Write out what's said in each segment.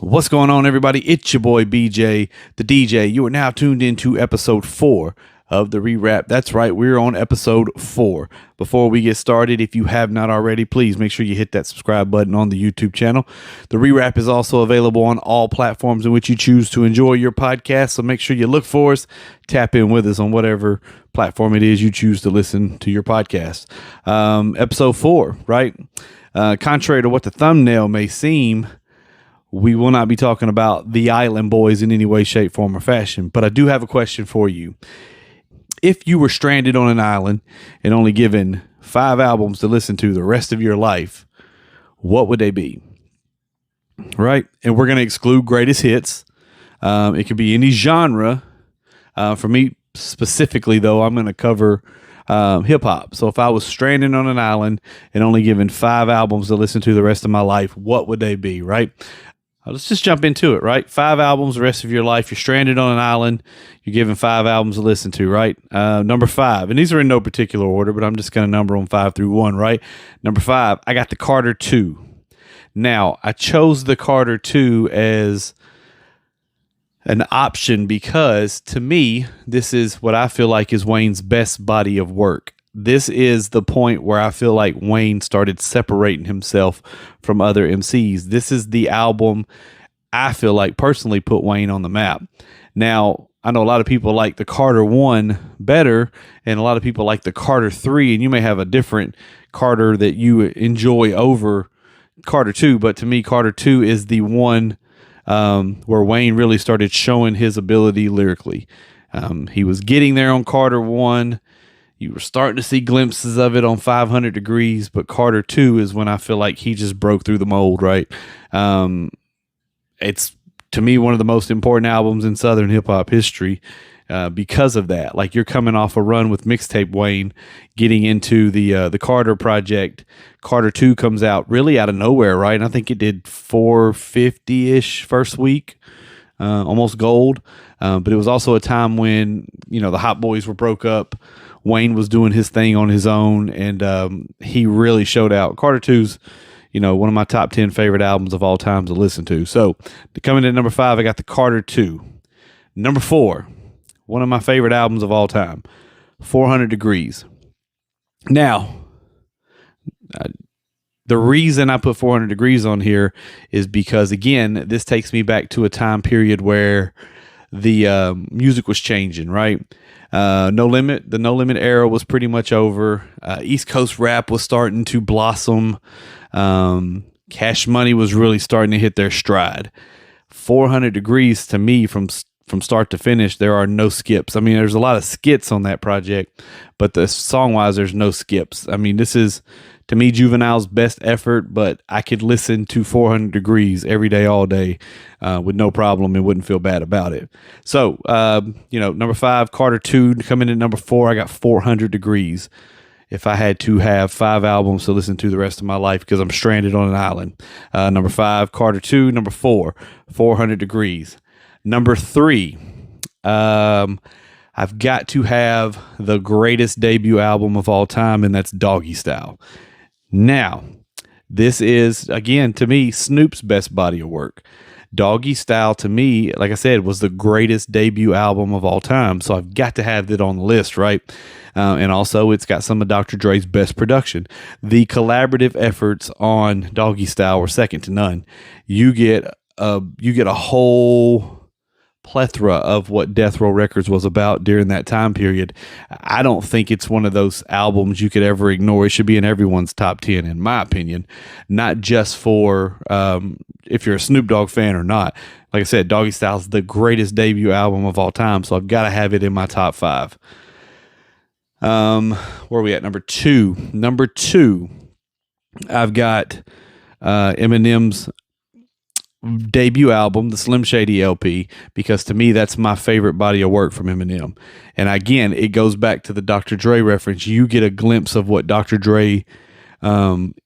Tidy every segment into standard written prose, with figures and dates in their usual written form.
What's going on, everybody? It's your boy BJ, the DJ. You are now tuned into episode 4 of the Rewrap. That's right, we're on episode 4. Before we get started, if you have not already, please make sure you hit that subscribe button on the YouTube channel. The Rewrap is also available on all platforms in which you choose to enjoy your podcast, so make sure you look for us, tap in with us on whatever platform it is you choose to listen to your podcast. Episode 4, right? Contrary to what the thumbnail may seem, we will not be talking about the Island Boys in any way, shape, form, or fashion. But I do have a question for you. If you were stranded on an island and only given 5 albums to listen to the rest of your life, what would they be? Right? And we're going to exclude greatest hits. It could be any genre. For me specifically, though, I'm going to cover hip hop. So if I was stranded on an island and only given 5 albums to listen to the rest of my life, what would they be? Right? Let's just jump into it, right? 5 albums the rest of your life. You're stranded on an island. You're given 5 albums to listen to, right? Number 5, and these are in no particular order, but I'm just going to number them 5 through 1, right? Number 5, I got the Carter 2. Now, I chose the Carter 2 as an option because, to me, this is what I feel like is Wayne's best body of work. This is the point where I feel like Wayne started separating himself from other MCs. This is the album I feel like personally put Wayne on the map. Now, I know a lot of people like the Carter 1 better, and a lot of people like the Carter 3, and you may have a different Carter that you enjoy over Carter 2, but to me, Carter 2 is the one where Wayne really started showing his ability lyrically. He was getting there on Carter 1. You were starting to see glimpses of it on 500 Degrees, but Carter 2 is when I feel like he just broke through the mold, right? It's, to me, one of the most important albums in Southern hip-hop history because of that. Like, you're coming off a run with Mixtape Wayne, getting into the Carter project. Carter 2 comes out really out of nowhere, right? And I think it did 450-ish first week, almost gold. But it was also a time when, the Hot Boys were broke up. Wayne was doing his thing on his own, and he really showed out. Carter 2's, one of my top 10 favorite albums of all time to listen to. So, coming in at number 5, I got the Carter 2. Number 4, one of my favorite albums of all time, 400 Degrees. Now, the reason I put 400 Degrees on here is because, again, this takes me back to a time period where the music was changing, right? The No Limit era was pretty much over. East Coast rap was starting to blossom. Cash Money was really starting to hit their stride. 400 Degrees, to me, from start to finish, there are no skips. I mean, there's a lot of skits on that project, but the song-wise, there's no skips. I mean, this is, to me, Juvenile's best effort, but I could listen to 400 Degrees every day, all day, with no problem and wouldn't feel bad about it. So, number 5, Carter 2, coming in at number 4, I got 400 Degrees. If I had to have 5 albums to listen to the rest of my life because I'm stranded on an island. Number 5, Carter 2. Number 4, 400 Degrees. Number 3, I've got to have the greatest debut album of all time, and that's Doggy Style. Now, this is, again, to me, Snoop's best body of work. Doggy Style, to me, like I said, was the greatest debut album of all time. So I've got to have it on the list, right? And also, it's got some of Dr. Dre's best production. The collaborative efforts on Doggy Style were second to none. You get a whole plethora of what Death Row Records was about during that time period. I don't think it's one of those albums you could ever ignore. It should be in everyone's top 10, in my opinion, not just for if you're a Snoop Dogg fan or not. Like I said, Doggy Style is the greatest debut album of all time, so I've got to have it in my top 5. Where are we at? Number 2. Number 2, I've got Eminem's debut album, the Slim Shady LP, because to me that's my favorite body of work from Eminem. And again, it goes back to the Dr. Dre reference. You get a glimpse of what Dr. Dre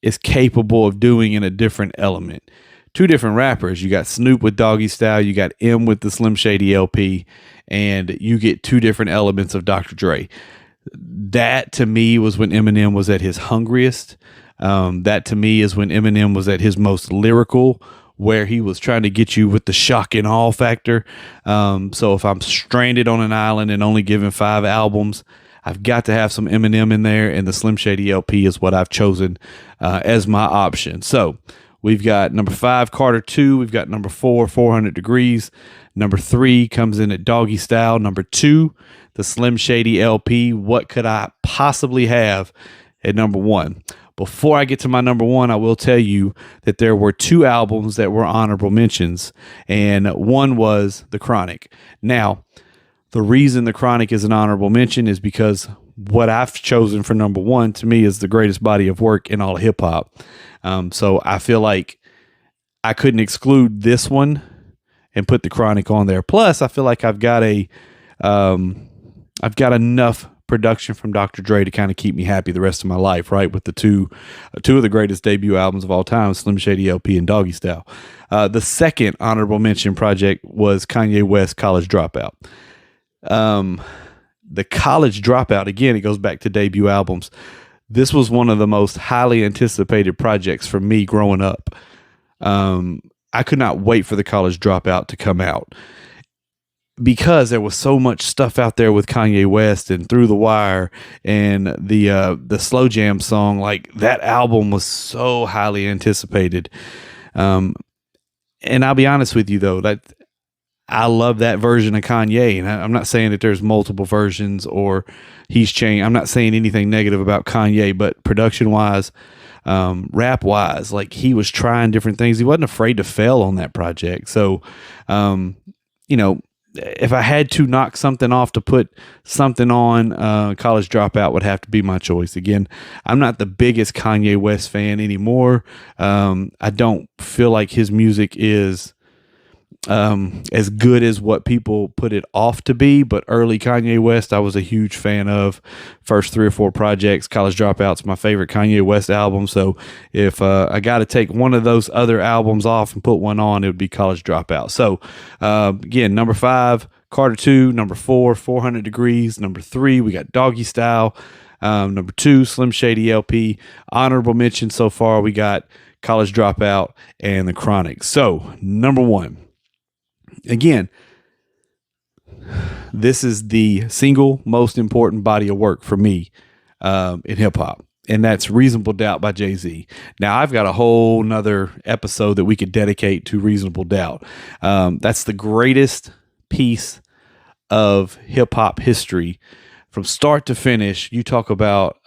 is capable of doing in a different element. 2 different rappers. You got Snoop with Doggy Style, you got M with the Slim Shady LP, and you get 2 different elements of Dr. Dre. That to me was when Eminem was at his hungriest. That to me is when Eminem was at his most lyrical, where he was trying to get you with the shock and awe factor. So if I'm stranded on an island and only given 5 albums, I've got to have some Eminem in there, and the Slim Shady LP is what I've chosen as my option. So we've got number 5, Carter 2. We've got number 4, 400 Degrees. Number 3 comes in at Doggy Style. Number 2, the Slim Shady LP. What could I possibly have at number 1? Before I get to my number 1, I will tell you that there were 2 albums that were honorable mentions, and one was The Chronic. Now, the reason The Chronic is an honorable mention is because what I've chosen for number 1 to me is the greatest body of work in all of hip hop. So I feel like I couldn't exclude this one and put The Chronic on there. Plus, I feel like I've got enough production from Dr. Dre to kind of keep me happy the rest of my life, right? With the two of the greatest debut albums of all time, Slim Shady LP and Doggy Style. The second honorable mention project was Kanye West, College Dropout. The College Dropout, again, it goes back to debut albums. This was one of the most highly anticipated projects for me growing up. I could not wait for the College Dropout to come out, because there was so much stuff out there with Kanye West and Through the Wire and the Slow Jam song. Like, that album was so highly anticipated. And I'll be honest with you, though, that I love that version of Kanye. And I'm not saying that there's multiple versions or he's changed. I'm not saying anything negative about Kanye, but production wise, rap wise, like, he was trying different things. He wasn't afraid to fail on that project. So, if I had to knock something off to put something on, College Dropout would have to be my choice. Again, I'm not the biggest Kanye West fan anymore. I don't feel like his music is as good as what people put it off to be, but early Kanye West I was a huge fan of. First 3 or 4 projects. College Dropout's my favorite Kanye West album, so if I got to take one of those other albums off and put one on, it would be College Dropout. So again, number 5, Carter 2. Number 4, 400 Degrees. Number 3, we got Doggy Style. Number 2, Slim Shady LP. Honorable mention so far, we got College Dropout and The Chronic. So number 1, again, this is the single most important body of work for me in hip hop, and that's Reasonable Doubt by Jay-Z. Now, I've got a whole nother episode that we could dedicate to Reasonable Doubt. That's the greatest piece of hip hop history from start to finish. You talk about,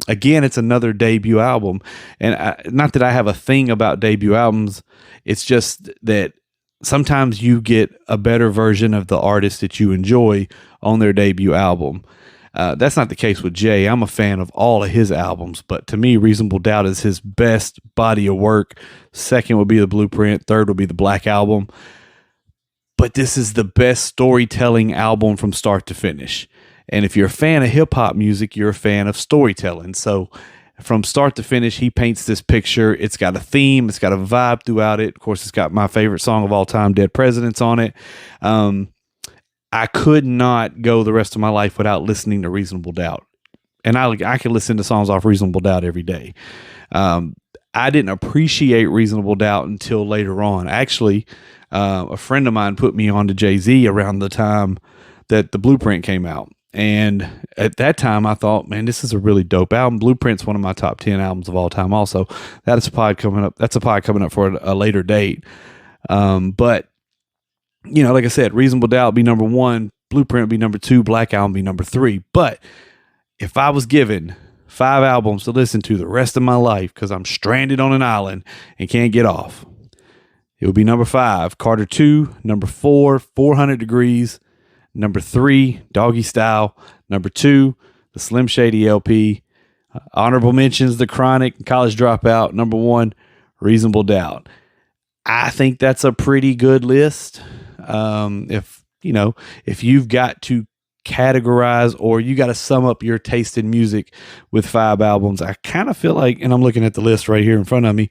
again, it's another debut album, and not that I have a thing about debut albums. It's just that sometimes you get a better version of the artist that you enjoy on their debut album. That's not the case with Jay. I'm a fan of all of his albums, but to me, Reasonable Doubt is his best body of work. Second would be The Blueprint. Third would be the Black Album. But this is the best storytelling album from start to finish. And if you're a fan of hip hop music, you're a fan of storytelling. So from start to finish, he paints this picture. It's got a theme. It's got a vibe throughout it. Of course, it's got my favorite song of all time, Dead Presidents, on it. I could not go the rest of my life without listening to Reasonable Doubt. And I can listen to songs off Reasonable Doubt every day. I didn't appreciate Reasonable Doubt until later on. Actually, a friend of mine put me on to Jay-Z around the time that The Blueprint came out. And at that time, I thought, man, this is a really dope album. Blueprint's one of my top 10 albums of all time. Also, that's a pod coming up. That's a pod coming up for a later date. But like I said, Reasonable Doubt be number 1, Blueprint be number 2, Black Album be number 3. But if I was given 5 albums to listen to the rest of my life because I'm stranded on an island and can't get off, it would be number 5, Carter 2, number 4, 400 Degrees. Number 3, Doggy Style. Number 2, the Slim Shady LP. Honorable mentions, The Chronic and College Dropout. Number 1, Reasonable Doubt. I think that's a pretty good list. If you've got to categorize or you got to sum up your taste in music with 5 albums, I kind of feel like, and I'm looking at the list right here in front of me.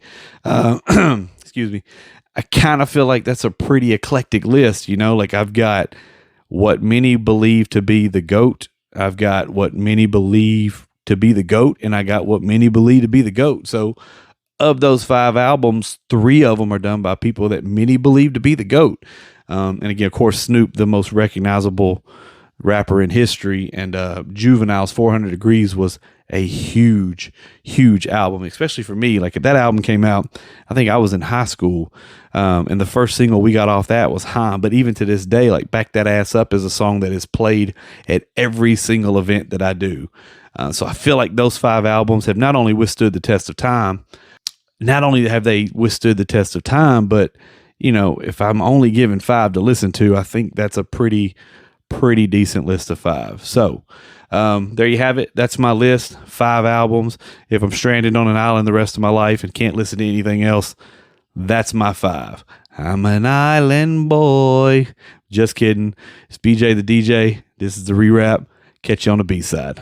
Excuse me. I kind of feel like that's a pretty eclectic list. Like, I've got what many believe to be the GOAT. I've got what many believe to be the GOAT, and I got what many believe to be the GOAT. So of those 5 albums, 3 of them are done by people that many believe to be the GOAT. And again, of course, Snoop, the most recognizable rapper in history, and Juvenile's 400 Degrees was a huge, huge album, especially for me. Like, if that album came out, I think I was in high school, and the first single we got off that was "Huh." But even to this day, like, "Back That Ass Up" is a song that is played at every single event that I do. So I feel like those 5 albums have not only withstood the test of time, but if I'm only given 5 to listen to, I think that's a pretty decent list of 5. So there you have it. That's my list. 5 albums. If I'm stranded on an island the rest of my life and can't listen to anything else, that's my 5. I'm an island boy. Just kidding. It's BJ the DJ. This is the Rewrap. Catch you on the B-side.